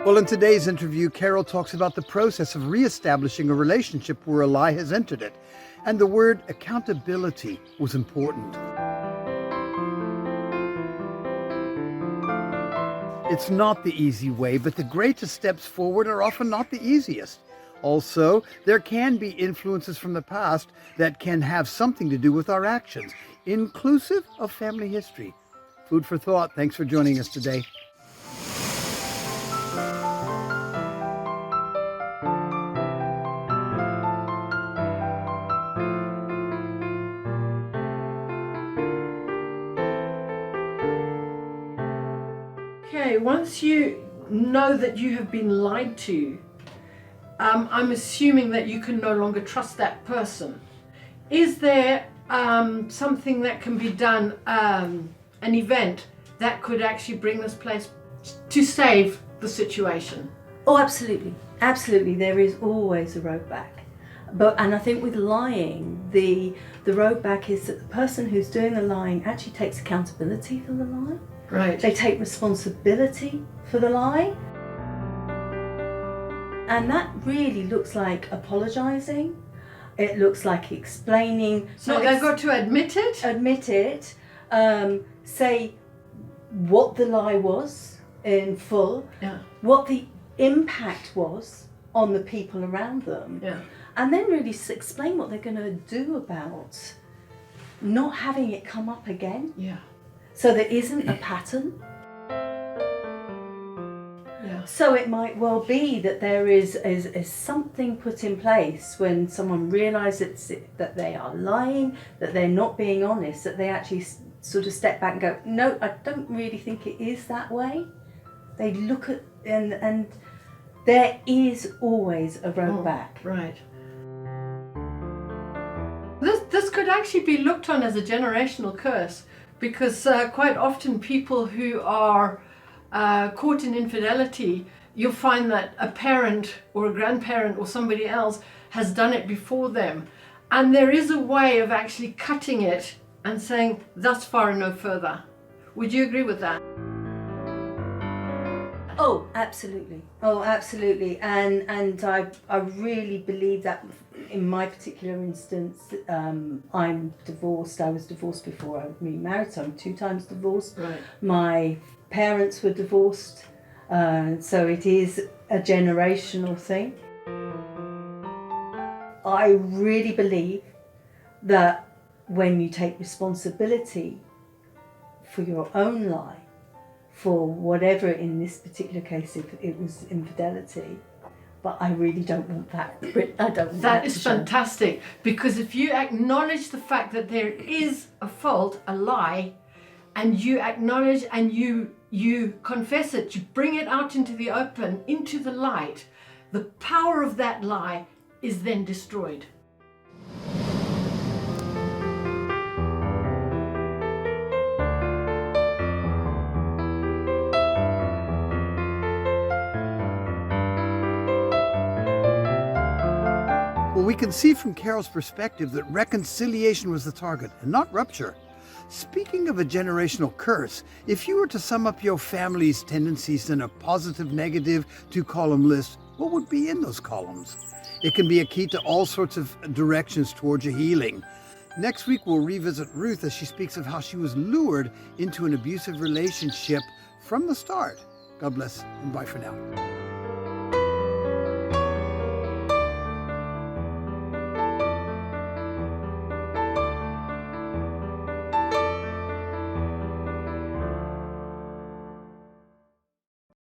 Well, in today's interview, Carol talks about the process of reestablishing a relationship where a lie has entered it. And the word accountability was important. It's not the easy way, but the greatest steps forward are often not the easiest. Also, there can be influences from the past that can have something to do with our actions, inclusive of family history. Food for thought. Thanks for joining us today. Okay, once you know that you have been lied to, I'm assuming that you can no longer trust that person. Is there something that can be done, an event that could actually bring this place to save the situation? Oh, absolutely. Absolutely. There is always a road back. And I think with lying, the road back is that the person who's doing the lying actually takes accountability for the lie. Right. They take responsibility for the lie. And that really looks like apologizing. It looks like explaining. So they've got to admit it? Admit it. Say what the lie was in full. Yeah. What the impact was on the people around them. Yeah. And then really explain what they're going to do about not having it come up again. Yeah. So there isn't a pattern. Yeah. So it might well be that there is something put in place when someone realises that they are lying, that they're not being honest, that they actually sort of step back and go, no, I don't really think it is that way. They look at, and there is always a road back. Right. This could actually be looked on as a generational curse, because quite often people who are caught in infidelity, you'll find that a parent or a grandparent or somebody else has done it before them. And there is a way of actually cutting it and saying, thus far and no further. Would you agree with that? Oh, absolutely. Oh, absolutely. And I really believe that in my particular instance, I'm divorced. I was divorced before I was remarried, so I'm 2 times divorced. Right. My parents were divorced, so it is a generational thing. I really believe that when you take responsibility for your own lie, for whatever, in this particular case, if it was infidelity, but I really don't want that. I don't want that is fantastic, because if you acknowledge the fact that there is a fault, a lie, and you acknowledge and you confess it, you bring it out into the open, into the light, the power of that lie is then destroyed. Well, we can see from Carol's perspective that reconciliation was the target and not rupture. Speaking of a generational curse, if you were to sum up your family's tendencies in a positive, negative 2-column list, what would be in those columns? It can be a key to all sorts of directions towards your healing. Next week, we'll revisit Ruth as she speaks of how she was lured into an abusive relationship from the start. God bless and bye for now.